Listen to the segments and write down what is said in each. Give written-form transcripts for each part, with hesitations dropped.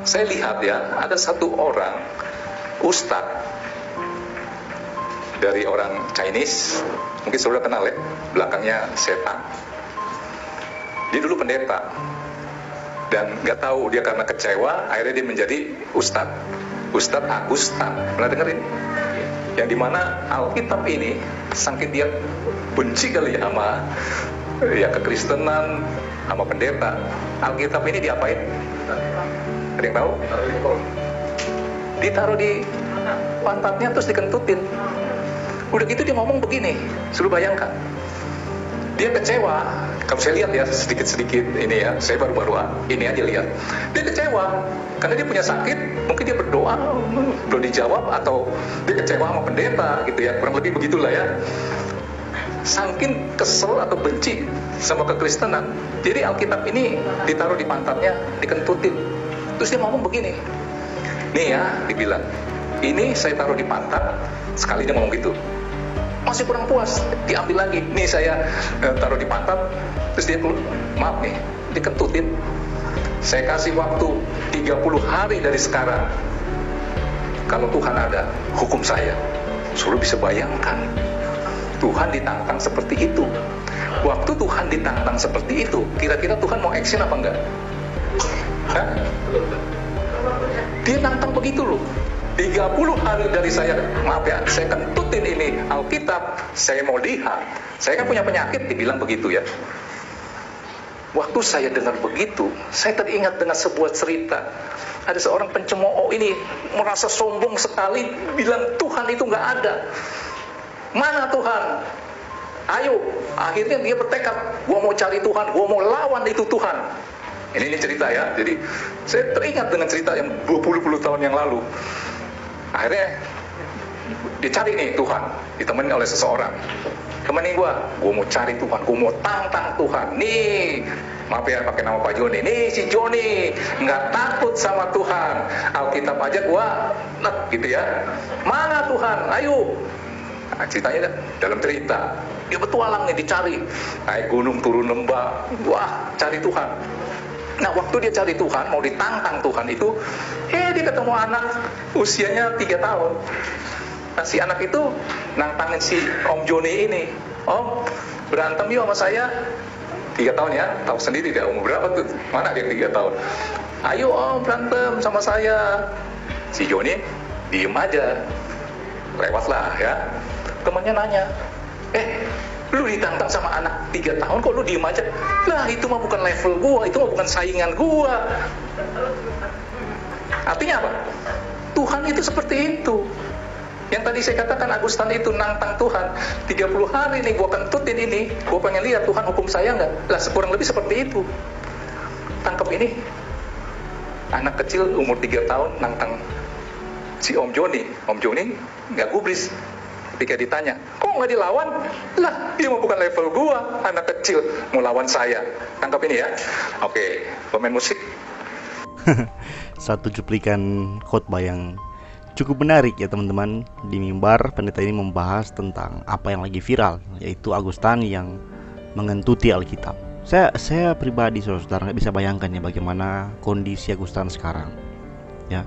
saya lihat ya, ada satu orang ustadz dari orang Chinese, mungkin saudara kenal ya, belakangnya setan. Dia dulu pendeta, dan nggak tahu dia karena kecewa, akhirnya dia menjadi Ustadz Agustan. Pernah dengerin? Yang dimana Alkitab ini, saking dia benci kali ya sama ya kekristenan, sama pendeta, Alkitab ini diapain? Ada yang tahu? Ditaruh di pantatnya terus dikentutin. Udah gitu dia ngomong begini, suruh bayangkan. Dia kecewa. Kalau saya lihat ya sedikit-sedikit ini ya, saya baru-baru ini aja lihat. Dia kecewa karena dia punya sakit, mungkin dia berdoa belum dijawab, atau dia kecewa sama pendeta gitu ya, kurang lebih begitulah ya. Saking kesel atau benci sama kekristenan, jadi Alkitab ini ditaruh di pantatnya, dikentutin. Terus dia ngomong begini, nih ya, dibilang, ini saya taruh di pantat, sekali dia ngomong gitu. Masih kurang puas, diambil lagi. Nih saya taruh di pantat, terus dia maaf nih, dikentutin. Saya kasih waktu 30 hari dari sekarang. Kalau Tuhan ada, hukum saya. Suruh bisa bayangkan, Tuhan ditantang seperti itu. Waktu Tuhan ditantang seperti itu, kira-kira Tuhan mau action apa enggak? Hah? Dia nantang begitu loh. 30 hari dari saya, maaf ya, saya kentutin ini Alkitab, saya mau lihat. Saya kan punya penyakit, dibilang begitu ya. Waktu saya dengar begitu, saya teringat dengan sebuah cerita. Ada seorang pencemooh ini merasa sombong sekali, bilang Tuhan itu nggak ada. Mana Tuhan? Ayo, akhirnya dia bertekad, gua mau cari Tuhan, gua mau lawan itu Tuhan. Ini cerita ya, jadi saya teringat dengan cerita yang 20 tahun yang lalu. Akhirnya dicari nih Tuhan, ditemenin oleh seseorang. Temenin gua mau cari Tuhan, gua mau tantang Tuhan. Nih, maaf ya pakai nama Pak Joni. Nih si Joni nggak takut sama Tuhan. Alkitab aja gua gitu ya. Mana Tuhan? Ayo. Nah, ceritanya dalam cerita, dia petualang nih dicari. Naik gunung turun lembah, wah cari Tuhan. Nah waktu dia cari Tuhan, mau ditantang Tuhan itu, dia ketemu anak usianya 3 tahun. Nah si anak itu nantangin si Om Joni ini. Om, berantem yuk sama saya. 3 tahun ya, tahu sendiri dia umur berapa tuh, mana dia 3 tahun. Ayo Om berantem sama saya. Si Joni diem aja, lewatlah ya. Temannya nanya, lu ditantang sama anak 3 tahun kok lu diem aja? Lah itu mah bukan level gua, itu mah bukan saingan gua. Artinya apa? Tuhan itu seperti itu. Yang tadi saya katakan Agustan itu nantang Tuhan. 30 hari nih gua kentutin ini, gua pengen lihat Tuhan hukum saya nggak? Lah kurang lebih seperti itu. Tangkap ini, anak kecil umur 3 tahun nantang si Om Joni. Om Joni nggak gubris. Ketika ditanya, kok nggak dilawan? Lah, dia mah bukan level gua, anak kecil mau lawan saya. Tangkap ini ya. Oke, pemain musik. Satu cuplikan khotbah yang cukup menarik ya teman-teman. Di mimbar, pendeta ini membahas tentang apa yang lagi viral, yaitu Agustan yang mengentuti Alkitab. Saya pribadi saudara nggak bisa bayangkan ya bagaimana kondisi Agustan sekarang. Ya,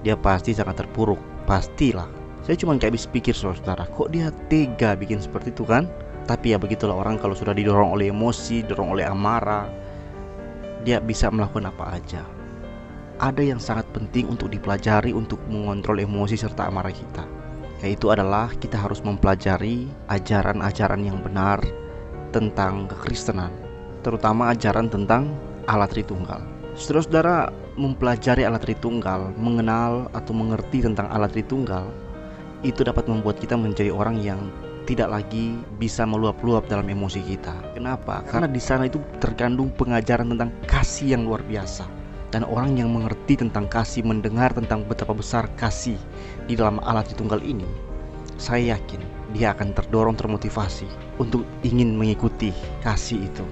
dia pasti sangat terpuruk, pastilah. Saya cuma kayak habis pikir saudara, kok dia tega bikin seperti itu kan? Tapi ya begitulah orang kalau sudah didorong oleh emosi, didorong oleh amarah, dia bisa melakukan apa aja. Ada yang sangat penting untuk dipelajari untuk mengontrol emosi serta amarah kita, yaitu adalah kita harus mempelajari ajaran-ajaran yang benar tentang kekristenan, terutama ajaran tentang Allah Tritunggal. Saudara-saudara mempelajari Allah Tritunggal, mengenal atau mengerti tentang Allah Tritunggal, itu dapat membuat kita menjadi orang yang tidak lagi bisa meluap-luap dalam emosi kita. Kenapa? Karena di sana itu terkandung pengajaran tentang kasih yang luar biasa. Dan orang yang mengerti tentang kasih, mendengar tentang betapa besar kasih di dalam Allah Tritunggal ini, saya yakin dia akan terdorong, termotivasi untuk ingin mengikuti kasih itu.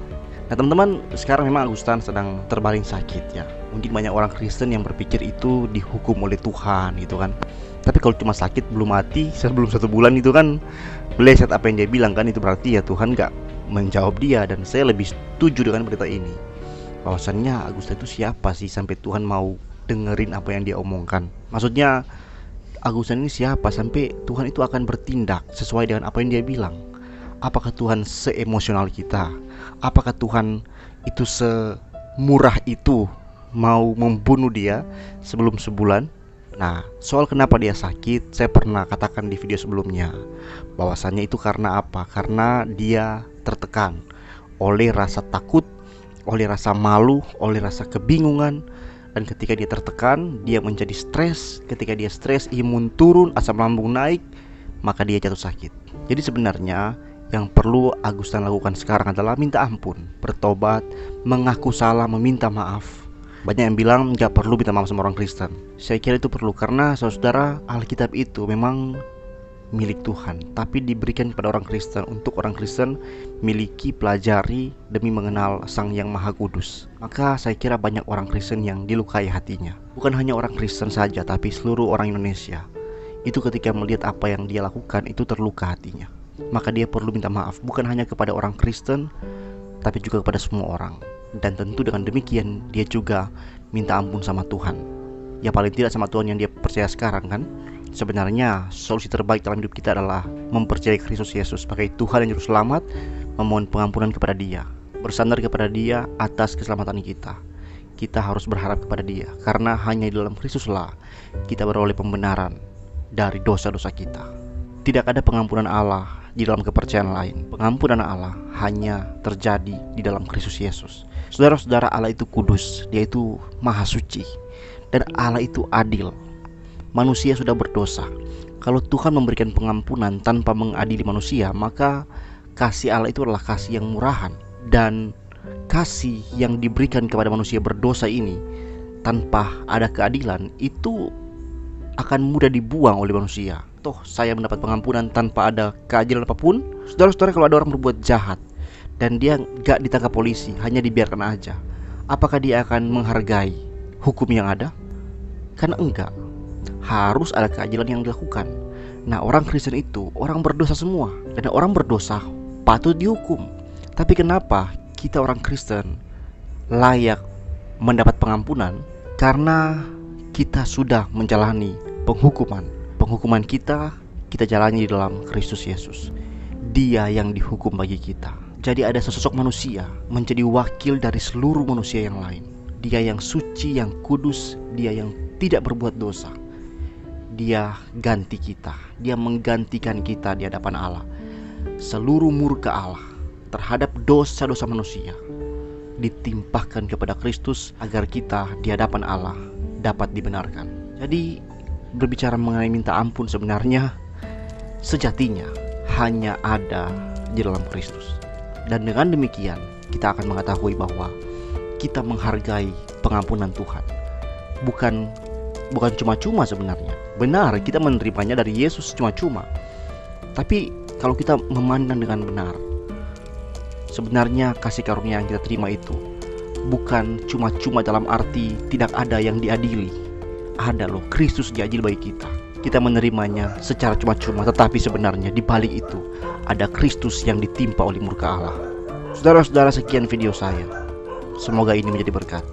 Nah teman-teman, sekarang memang Agustan sedang terbaring sakit ya. Mungkin banyak orang Kristen yang berpikir itu dihukum oleh Tuhan gitu kan. Tapi kalau cuma sakit belum mati sebelum 1 bulan itu kan meleset apa yang dia bilang kan, itu berarti ya Tuhan gak menjawab dia. Dan saya lebih setuju dengan berita ini, bahwasannya Agustan itu siapa sih sampai Tuhan mau dengerin apa yang dia omongkan. Maksudnya Agustan ini siapa sampai Tuhan itu akan bertindak sesuai dengan apa yang dia bilang? Apakah Tuhan seemosional kita? Apakah Tuhan itu semurah itu mau membunuh dia sebelum sebulan? Nah, soal kenapa dia sakit, saya pernah katakan di video sebelumnya bahwasannya itu karena apa? Karena dia tertekan oleh rasa takut, oleh rasa malu, oleh rasa kebingungan. Dan ketika dia tertekan, dia menjadi stres. Ketika dia stres, imun turun, asam lambung naik, maka dia jatuh sakit. Jadi sebenarnya yang perlu Agustan lakukan sekarang adalah minta ampun, bertobat, mengaku salah, meminta maaf. Banyak yang bilang gak perlu minta maaf sama orang Kristen. Saya kira itu perlu, karena saudara, Alkitab itu memang milik Tuhan, tapi diberikan kepada orang Kristen untuk orang Kristen miliki, pelajari demi mengenal Sang Yang Maha Kudus. Maka saya kira banyak orang Kristen yang dilukai hatinya. Bukan hanya orang Kristen saja, tapi seluruh orang Indonesia itu ketika melihat apa yang dia lakukan itu terluka hatinya. Maka dia perlu minta maaf, bukan hanya kepada orang Kristen, tapi juga kepada semua orang. Dan tentu dengan demikian dia juga minta ampun sama Tuhan. Ya paling tidak sama Tuhan yang dia percaya sekarang kan. Sebenarnya solusi terbaik dalam hidup kita adalah mempercayai Kristus Yesus sebagai Tuhan yang juru selamat, memohon pengampunan kepada Dia, bersandar kepada Dia atas keselamatan kita. Kita harus berharap kepada Dia, karena hanya di dalam Kristuslah kita beroleh pembenaran dari dosa-dosa kita. Tidak ada pengampunan Allah di dalam kepercayaan lain. Pengampunan Allah hanya terjadi di dalam Kristus Yesus. Saudara-saudara, Allah itu kudus, Dia itu maha suci, dan Allah itu adil. Manusia sudah berdosa. Kalau Tuhan memberikan pengampunan tanpa mengadili manusia, maka kasih Allah itu adalah kasih yang murahan. Dan kasih yang diberikan kepada manusia berdosa ini tanpa ada keadilan itu akan mudah dibuang oleh manusia. Toh saya mendapat pengampunan tanpa ada keadilan apapun. Saudara-saudara, kalau ada orang berbuat jahat dan dia gak ditangkap polisi, hanya dibiarkan aja, apakah dia akan menghargai hukum yang ada? Kan enggak. Harus ada keadilan yang dilakukan. Nah, orang Kristen itu orang berdosa semua, dan orang berdosa patut dihukum. Tapi kenapa kita orang Kristen layak mendapat pengampunan? Karena kita sudah menjalani penghukuman. Penghukuman kita jalani di dalam Kristus Yesus. Dia yang dihukum bagi kita. Jadi ada sesosok manusia menjadi wakil dari seluruh manusia yang lain. Dia yang suci, yang kudus, dia yang tidak berbuat dosa. Dia ganti kita, dia menggantikan kita di hadapan Allah. Seluruh murka Allah terhadap dosa-dosa manusia ditimpahkan kepada Kristus agar kita di hadapan Allah dapat dibenarkan. Jadi berbicara mengenai minta ampun sebenarnya sejatinya hanya ada di dalam Kristus. Dan dengan demikian kita akan mengetahui bahwa kita menghargai pengampunan Tuhan. Bukan cuma-cuma sebenarnya. Benar, kita menerimanya dari Yesus cuma-cuma. Tapi kalau kita memandang dengan benar, sebenarnya kasih karunia yang kita terima itu bukan cuma-cuma dalam arti tidak ada yang diadili. Ada loh, Kristus diadil bagi kita. Kita menerimanya secara cuma-cuma, tetapi sebenarnya di balik itu ada Kristus yang ditimpa oleh murka Allah. Saudara-saudara, sekian video saya. Semoga ini menjadi berkat.